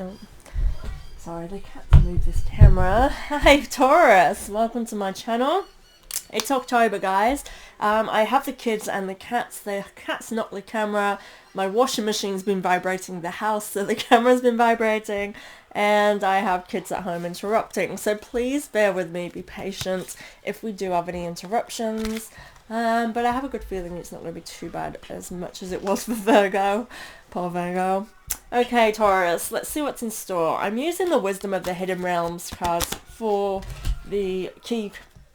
Oh, sorry, the cat moved this camera. Hi Taurus, welcome to my channel. It's October, guys. I have the kids and the cats. The cat's knocked the camera. My washing machine's been vibrating the house, so the camera's been vibrating. And I have kids at home interrupting. So please bear with me, be patient if we do have any interruptions. But I have a good feeling it's not going to be too bad as much as it was for Virgo. Poor Virgo. Okay, Taurus, let's see what's in store. I'm using the Wisdom of the Hidden Realms cards for the key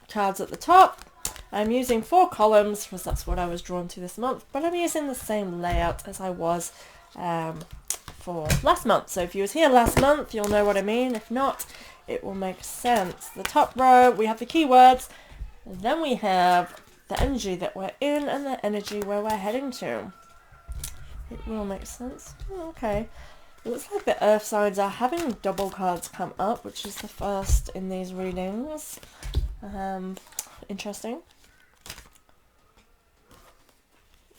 cards at the top. I'm using 4 columns because that's what I was drawn to this month, but I'm using the same layout as I was for last month. So if you was here last month, you'll know what I mean. If not, it will make sense. The top row, we have the keywords, and then we have the energy that we're in and the energy where we're heading to. It will make sense. Oh, okay. It looks like the earth signs are having double cards come up, which is the first in these readings. Interesting.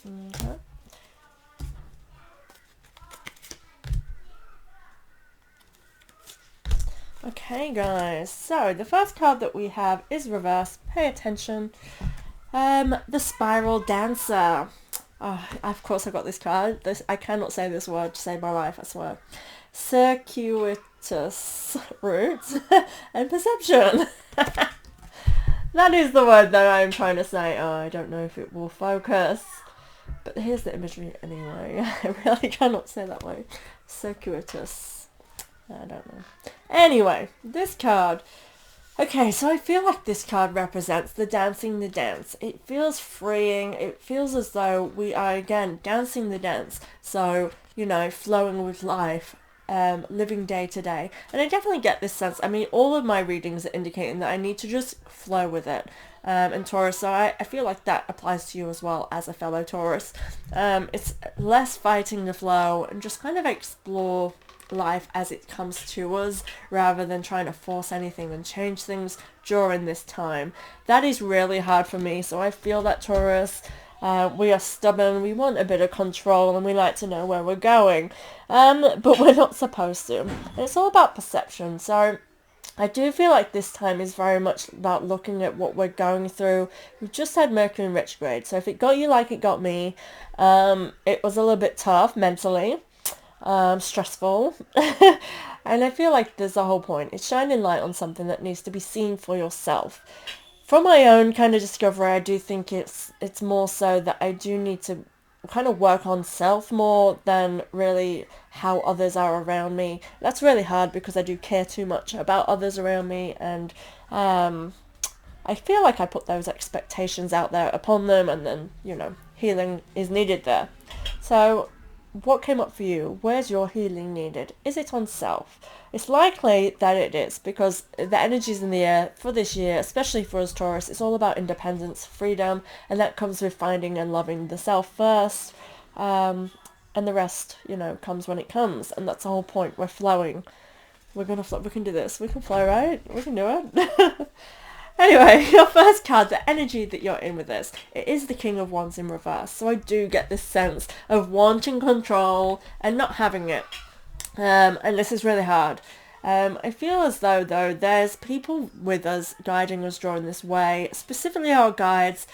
Okay. Okay, guys, so the first card that we have is reverse. Pay attention. The Spiral Dancer. Oh, of course I got this card. I cannot say this word to save my life, I swear. Circuitous roots and perception. That is the word that I'm trying to say. Oh, I don't know if it will focus. But here's the imagery anyway. I really cannot say that word. Circuitous. I don't know. Anyway, this card. Okay, so I feel like this card represents the dancing the dance. It feels freeing. It feels as though we are, again, dancing the dance. So, you know, flowing with life. Living day to day, and I definitely get this sense. I mean, all of my readings are indicating that I need to just flow with it, and Taurus, so I feel like that applies to you as well as a fellow Taurus. It's less fighting the flow and just kind of explore life as it comes to us rather than trying to force anything and change things during this time. That is really hard for me, so I feel that, Taurus. We are stubborn, we want a bit of control, and we like to know where we're going. But we're not supposed to. And it's all about perception. So I do feel like this time is very much about looking at what we're going through. We've just had Mercury in retrograde. So if it got you like it got me, it was a little bit tough mentally, stressful. And I feel like there's the whole point. It's shining light on something that needs to be seen for yourself. From my own kind of discovery, I do think it's more so that I do need to kind of work on self more than really how others are around me. That's really hard because I do care too much about others around me, and I feel like I put those expectations out there upon them, and then, you know, healing is needed there. So what came up for you? Where's your healing needed? Is it on self? It's likely that it is, because the energies in the air for this year, especially for us Taurus, it's all about independence, freedom, and that comes with finding and loving the self first, and the rest, you know, comes when it comes, and that's the whole point. We're flowing. We're gonna flow. We can do this. We can flow, right? We can do it. Anyway, your first card, the energy that you're in with this, it is the King of Wands in reverse. So I do get this sense of wanting control and not having it. And this is really hard. I feel as though there's people with us, guiding us, drawing this way, specifically our guides,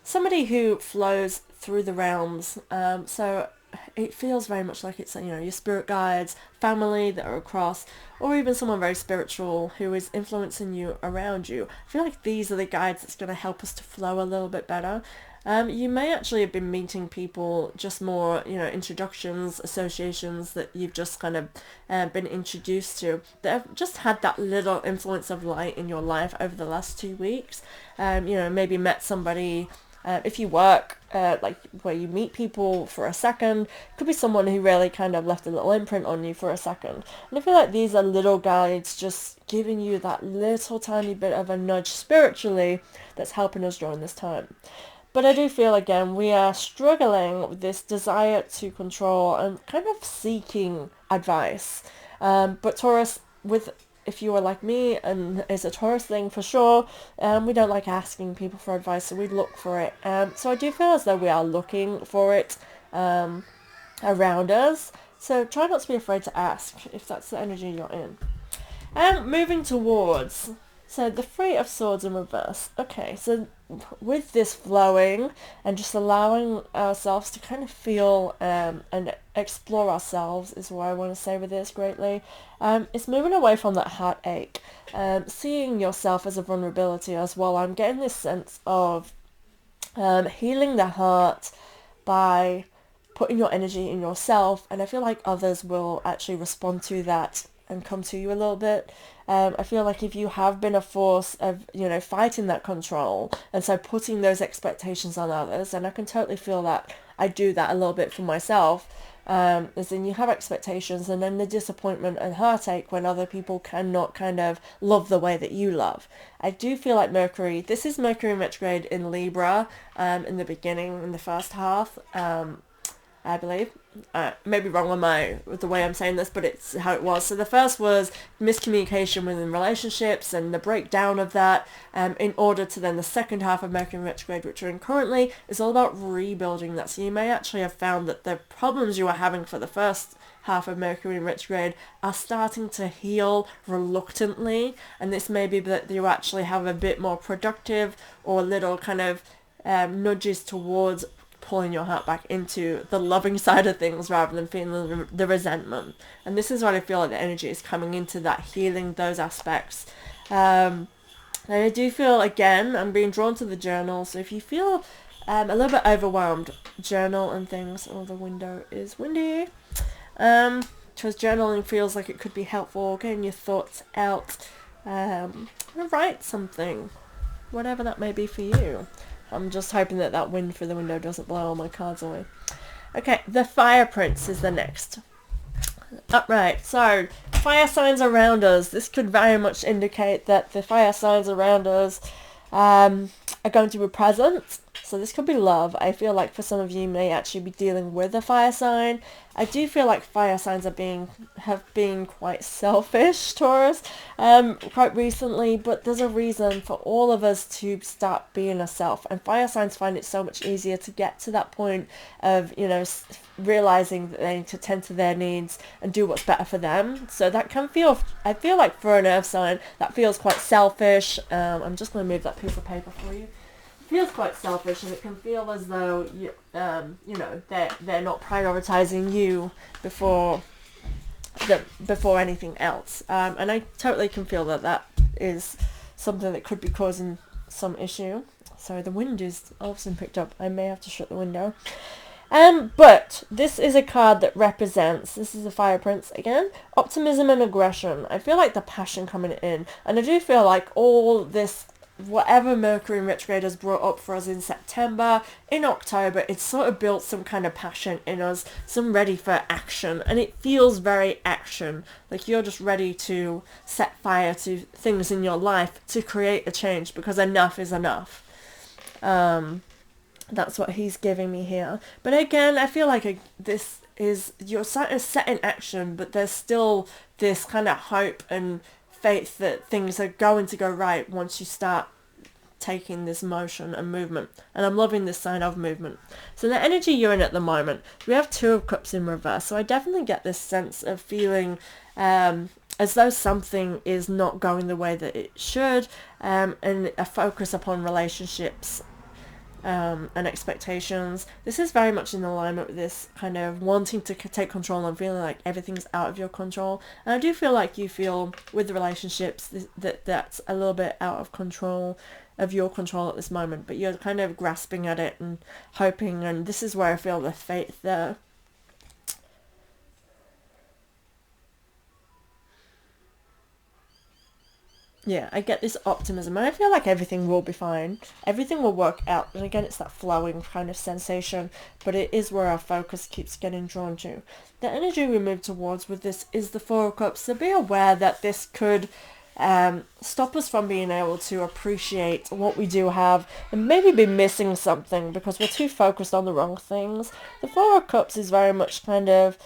somebody who flows through the realms. So it feels very much like it's, you know, your spirit guides, family that are across, or even someone very spiritual who is influencing you around you. I feel like these are the guides that's going to help us to flow a little bit better. You may actually have been meeting people, just more, you know, introductions, associations that you've just kind of been introduced to, that have just had that little influence of light in your life over the last 2 weeks. You know, maybe met somebody, if you work, like where you meet people for a second, could be someone who really kind of left a little imprint on you for a second. And I feel like these are little guides just giving you that little tiny bit of a nudge spiritually that's helping us during this time. But I do feel, again, we are struggling with this desire to control and kind of seeking advice. But Taurus, if you are like me, and it's a Taurus thing for sure, we don't like asking people for advice, so we look for it. So I do feel as though we are looking for it around us. So try not to be afraid to ask if that's the energy you're in. And moving towards, so the Three of Swords in reverse. Okay, so with this flowing and just allowing ourselves to kind of feel and explore ourselves is what I want to say with this greatly. It's moving away from that heartache, seeing yourself as a vulnerability as well. I'm getting this sense of healing the heart by putting your energy in yourself, and I feel like others will actually respond to that and come to you a little bit. I feel like if you have been a force of, fighting that control, and so putting those expectations on others, and I can totally feel that I do that a little bit for myself, as in you have expectations and then the disappointment and heartache when other people cannot kind of love the way that you love. I do feel like this is Mercury retrograde in Libra, in the beginning, in the first half, I believe. Maybe wrong on with the way I'm saying this, but it's how it was. So the first was miscommunication within relationships and the breakdown of that, in order to then the second half of Mercury retrograde, which we're in currently, is all about rebuilding that. So you may actually have found that the problems you were having for the first half of Mercury retrograde are starting to heal reluctantly, and this may be that you actually have a bit more productive or little kind of nudges towards pulling your heart back into the loving side of things rather than feeling the resentment. And this is what I feel like the energy is coming into, that healing those aspects. And I do feel, again, I'm being drawn to the journal, so if you feel a little bit overwhelmed, journal and things. Oh, the window is windy. Because journaling feels like it could be helpful, getting your thoughts out, write something, whatever that may be for you. I'm just hoping that wind through the window doesn't blow all my cards away. Okay, the Fire Prince is the next. Right, so fire signs around us. This could very much indicate that the fire signs around us are going to be present. So this could be love. I feel like for some of you may actually be dealing with a fire sign. I do feel like fire signs have been quite selfish, Taurus, quite recently, but there's a reason for all of us to start being a self, and fire signs find it so much easier to get to that point of, realizing that they need to tend to their needs and do what's better for them. So that can I feel like for an earth sign, that feels quite selfish. I'm just going to move that piece of paper for you. Feels quite selfish, and it can feel as though they're not prioritizing you before anything else, and I totally can feel that is something that could be causing some issue. Sorry, the wind is all of a sudden picked up. I may have to shut the window. But this is a card that represents, this is a Fire Prince again, optimism and aggression. I feel like the passion coming in, and I do feel like all this, whatever Mercury in retrograde has brought up for us in September, in October, it's sort of built some kind of passion in us, some ready for action, and it feels very action, like you're just ready to set fire to things in your life to create a change, because enough is enough. That's what he's giving me here. But again, I feel like this is, you're set in action, but there's still this kind of hope and faith that things are going to go right once you start taking this motion and movement. And I'm loving this sign of movement. So the energy you're in at the moment, we have Two of Cups in reverse. So I definitely get this sense of feeling as though something is not going the way that it should, and a focus upon relationships and expectations. This is very much in alignment with this kind of wanting to take control and feeling like everything's out of your control. And I do feel like you feel with the relationships that's a little bit out of control, of your control at this moment, but you're kind of grasping at it and hoping, and this is where I feel the faith there. Yeah, I get this optimism, and I feel like everything will be fine. Everything will work out. And again, it's that flowing kind of sensation, but it is where our focus keeps getting drawn to. The energy we move towards with this is the Four of Cups, so be aware that this could stop us from being able to appreciate what we do have, and maybe be missing something because we're too focused on the wrong things. The Four of Cups is very much kind of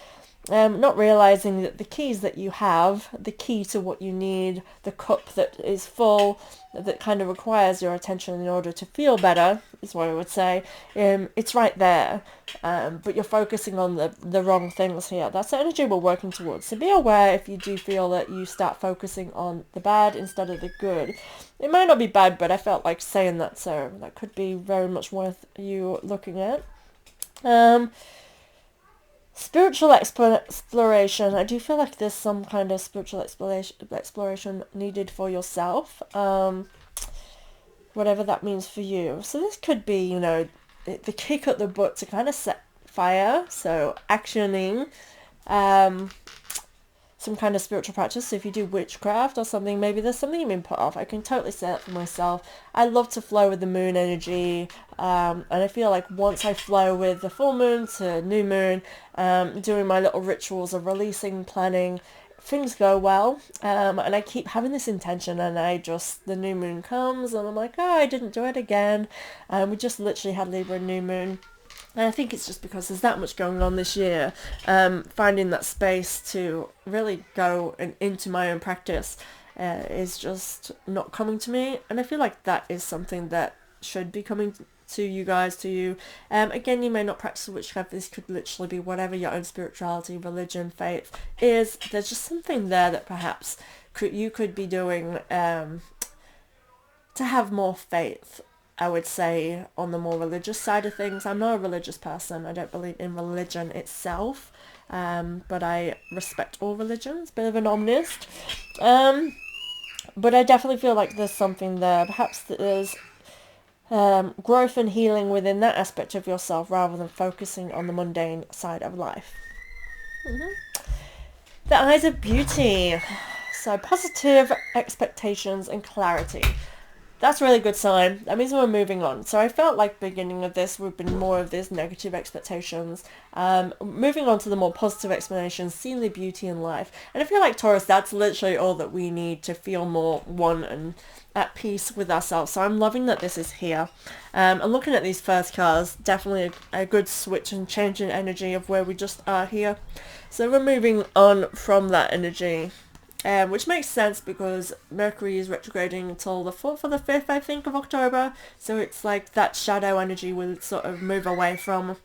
not realizing that the keys that you have, the key to what you need, the cup that is full, that kind of requires your attention in order to feel better, is what I would say. It's right there, but you're focusing on the wrong things here. That's the energy we're working towards. So be aware if you do feel that you start focusing on the bad instead of the good. It might not be bad, but I felt like saying that, so that could be very much worth you looking at. Spiritual exploration. I do feel like there's some kind of spiritual exploration needed for yourself, whatever that means for you. So this could be, you know, the kick at the butt to kind of set fire, so actioning some kind of spiritual practice. So if you do witchcraft or something, maybe there's something you've been put off. I can totally say that for myself. I love to flow with the moon energy, and I feel like once I flow with the full moon to new moon, doing my little rituals of releasing, planning, things go well, and I keep having this intention, and the new moon comes and I'm like, oh, I didn't do it again. We just literally had Libra new moon. And I think it's just because there's that much going on this year, finding that space to really go into my own practice is just not coming to me. And I feel like that is something that should be coming to you guys, to you. Again, you may not practice witchcraft. This could literally be whatever your own spirituality, religion, faith is. There's just something there that perhaps you could be doing to have more faith, I would say, on the more religious side of things. I'm not a religious person. I don't believe in religion itself, but I respect all religions. Bit of an omnist. But I definitely feel like there's something there. Perhaps there's growth and healing within that aspect of yourself rather than focusing on the mundane side of life. The eyes of beauty. So positive expectations and clarity. That's a really good sign. That means we're moving on. So I felt like beginning of this would have been more of this negative expectations. Moving on to the more positive explanations, seeing the beauty in life. And I feel like Taurus, that's literally all that we need to feel more one and at peace with ourselves. So I'm loving that this is here. And looking at these first cards, definitely a good switch and change in energy of where we just are here. So we're moving on from that energy. Which makes sense because Mercury is retrograding until the 4th or the 5th, I think, of October. So it's like that shadow energy will sort of move away from.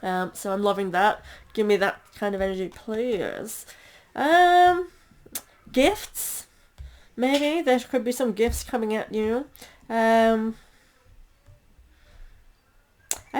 So I'm loving that. Give me that kind of energy, please. Gifts. Maybe. There could be some gifts coming at you. I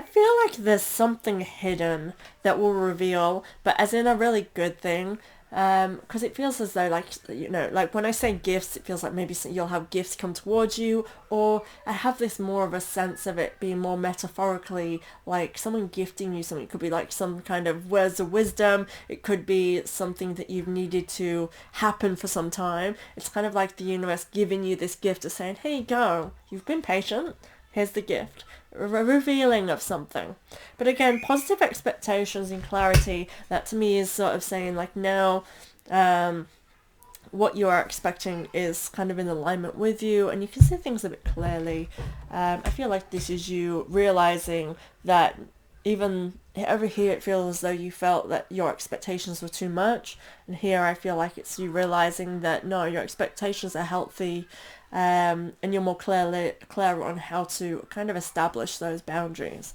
feel like there's something hidden that will reveal, but as in a really good thing. Because it feels as though, like, you know, like when I say gifts, it feels like maybe you'll have gifts come towards you, or I have this more of a sense of it being more metaphorically, like someone gifting you something. It could be like some kind of words of wisdom. It could be something that you've needed to happen for some time. It's kind of like the universe giving you this gift of saying, here you go, you've been patient, here's the gift. Revealing of something. But again, positive expectations and clarity, that to me is sort of saying like now what you are expecting is kind of in alignment with you, and you can see things a bit clearly. I feel like this is you realizing that even over here it feels as though you felt that your expectations were too much, and here I feel like it's you realizing that no, your expectations are healthy, and you're more clear on how to kind of establish those boundaries.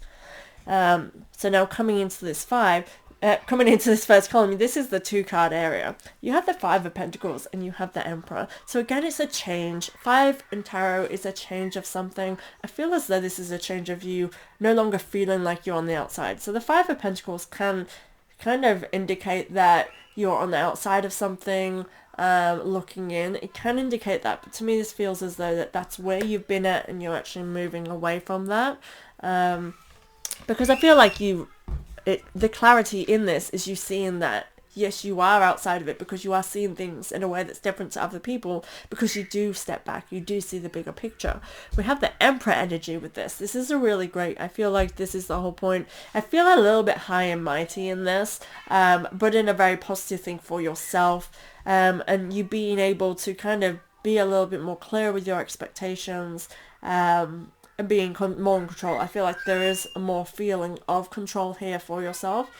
So now coming into this first column, this is the 2-card area. You have the 5 of Pentacles and you have the Emperor. So again, it's a change. 5 in Tarot is a change of something. I feel as though this is a change of you no longer feeling like you're on the outside. So the 5 of Pentacles can kind of indicate that you're on the outside of something, looking in. It can indicate that, but to me this feels as though that's where you've been at and you're actually moving away from that. Because I feel like the clarity in this is you seeing that yes, you are outside of it because you are seeing things in a way that's different to other people, because you do step back, you do see the bigger picture. We have the Emperor energy with this. This is a really great, I feel like this is the whole point. I feel a little bit high and mighty in this, but in a very positive thing for yourself, and you being able to kind of be a little bit more clear with your expectations, and being more in control. I feel like there is a more feeling of control here for yourself.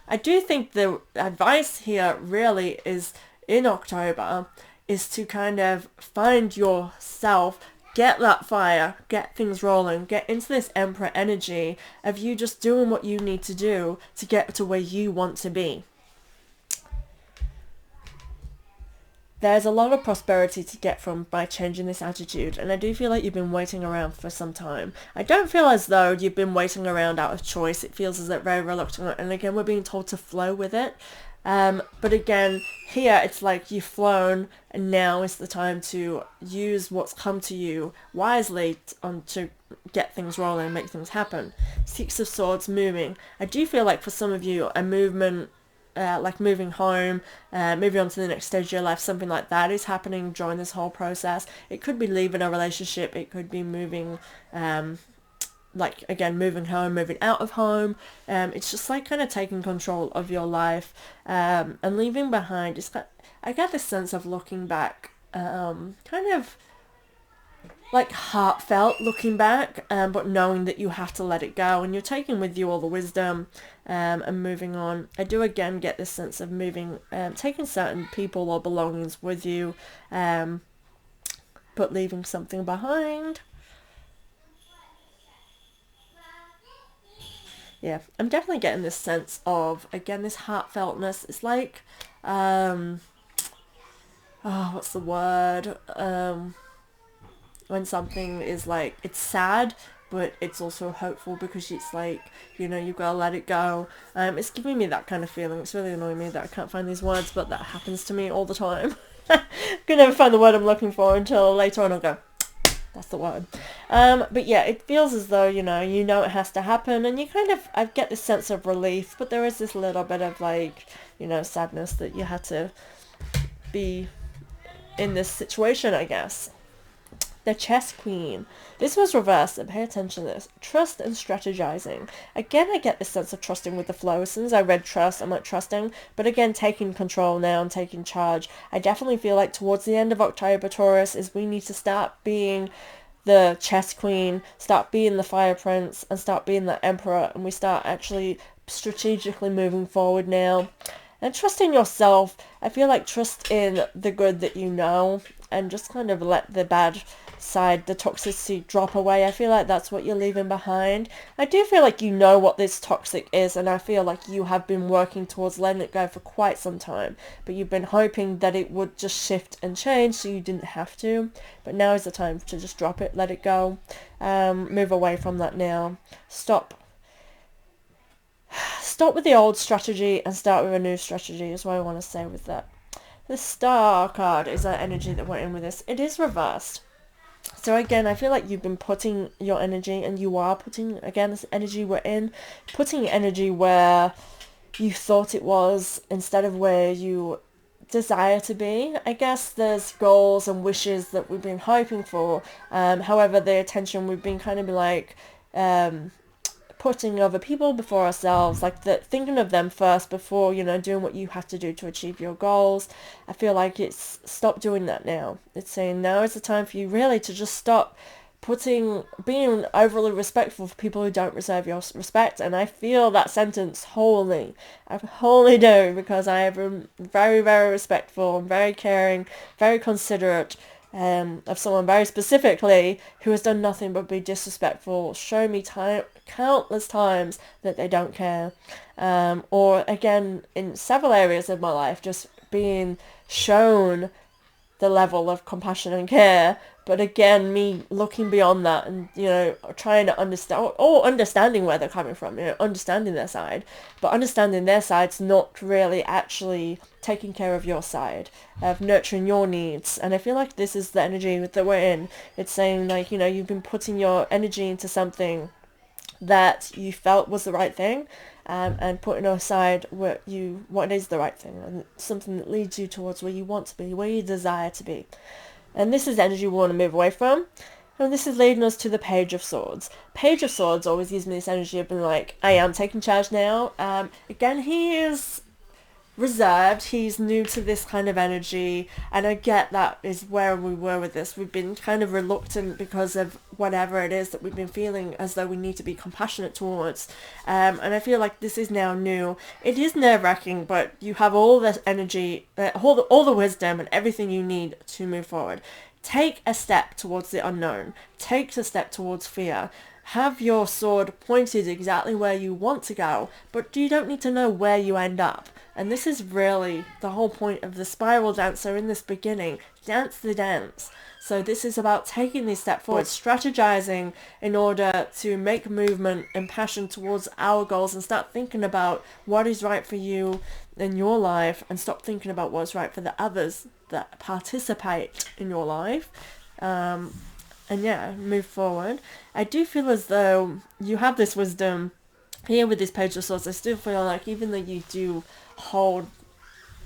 I do think the advice here really is in October is to kind of find yourself, get that fire, get things rolling, get into this Emperor energy of you just doing what you need to do to get to where you want to be. There's a lot of prosperity to get from by changing this attitude, and I do feel like you've been waiting around for some time. I don't feel as though you've been waiting around out of choice. It feels as though very reluctant, and again, we're being told to flow with it. But again, here it's like you've flown, and now is the time to use what's come to you wisely to get things rolling and make things happen. Six of Swords moving. I do feel like for some of you, a movement, like moving home, moving on to the next stage of your life, something like that is happening during this whole process. It could be leaving a relationship, it could be moving, like again, moving home, moving out of home. It's just like kind of taking control of your life, and leaving behind. I get this sense of looking back, kind of like heartfelt looking back, but knowing that you have to let it go, and you're taking with you all the wisdom, and moving on. I do again get this sense of moving, taking certain people or belongings with you, but leaving something behind. Yeah, I'm definitely getting this sense of, again, this heartfeltness. It's like, what's the word? When something is like, it's sad, but it's also hopeful because it's like, you've got to let it go. It's giving me that kind of feeling. It's really annoying me that I can't find these words, but that happens to me all the time. I can never find the word I'm looking for until later on I'll go, that's the word. But yeah, it feels as though, you know it has to happen, and I get this sense of relief, but there is this little bit of like, sadness that you had to be in this situation, I guess. The Chess Queen. This was reversed, and pay attention to this. Trust and strategizing. Again, I get this sense of trusting with the flow. As soon as I read trust, I'm like trusting. But again, taking control now and taking charge. I definitely feel like towards the end of October, Taurus, is we need to start being the Chess Queen, start being the Fire Prince, and start being the Emperor. And we start actually strategically moving forward now. And trust in yourself. I feel like trust in the good that you know, and just kind of let the bad side, the toxicity, drop away. I feel like that's what you're leaving behind. I do feel like you know what this toxic is, and I feel like you have been working towards letting it go for quite some time, but you've been hoping that it would just shift and change so you didn't have to. But now is the time to just drop it, let it go, move away from that now. Stop with the old strategy and start with a new strategy is what I want to say with that. The Star card is that energy that went in with this. It is reversed. So again, I feel like you've been putting your energy, and you are putting, again, this energy we're in, putting energy where you thought it was instead of where you desire to be. I guess there's goals and wishes that we've been hoping for. However, the attention we've been kind of like, putting other people before ourselves, like thinking of them first before, doing what you have to do to achieve your goals. I feel like it's stop doing that now. It's saying now is the time for you really to just stop being overly respectful for people who don't deserve your respect. And I feel that sentence wholly. I wholly do, because I am very, very respectful and very caring, very considerate, of someone very specifically who has done nothing but be disrespectful, show me countless times that they don't care, or again in several areas of my life just being shown the level of compassion and care, but again me looking beyond that and trying to understand, or understanding where they're coming from, understanding their side, but understanding their side's not really actually taking care of your side, of nurturing your needs. And I feel like this is the energy that we're in. It's saying like, you've been putting your energy into something that you felt was the right thing, and putting aside what is the right thing, and something that leads you towards where you want to be, where you desire to be. And this is energy we want to move away from. And this is leading us to the Page of Swords. Page of Swords always gives me this energy of being like, I am taking charge now. Again, he is reserved. He's new to this kind of energy, and I get that is where we were with this. We've been kind of reluctant because of whatever it is that we've been feeling as though we need to be compassionate towards. And I feel like this is now new. It is nerve-wracking, but you have all this energy, all the wisdom and everything you need to move forward. Take a step towards the unknown. Take a step towards fear. Have your sword pointed exactly where you want to go, but you don't need to know where you end up. And this is really the whole point of the spiral dancer in this beginning. Dance the dance. So this is about taking this step forward, strategizing in order to make movement and passion towards our goals, and start thinking about what is right for you in your life, and stop thinking about what's right for the others that participate in your life. And yeah, move forward. I do feel as though you have this wisdom here with this Page of Swords. I still feel like even though you do hold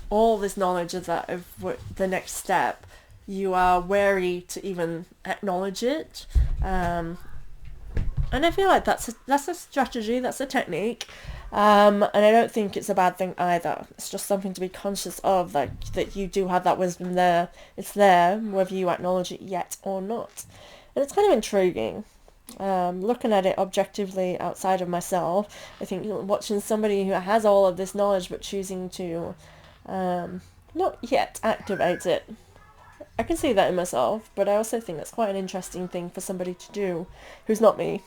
all this knowledge of that, of what the next step, you are wary to even acknowledge it. And I feel like that's a strategy, that's a technique. And I don't think it's a bad thing either. It's just something to be conscious of, like, that you do have that wisdom there. It's there, whether you acknowledge it yet or not. And it's kind of intriguing. Looking at it objectively outside of myself, I think watching somebody who has all of this knowledge but choosing to not yet activate it, I can see that in myself, but I also think that's quite an interesting thing for somebody to do who's not me.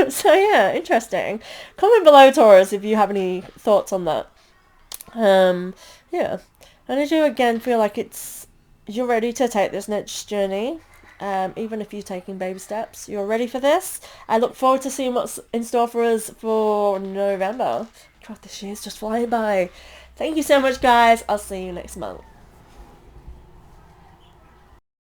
So yeah, interesting. Comment below, Taurus, if you have any thoughts on that. Yeah, and I do again feel like you're ready to take this next journey. Even if you're taking baby steps, you're ready for this. I look forward to seeing what's in store for us for November. God, this year's just flying by. Thank you so much, guys. I'll see you next month.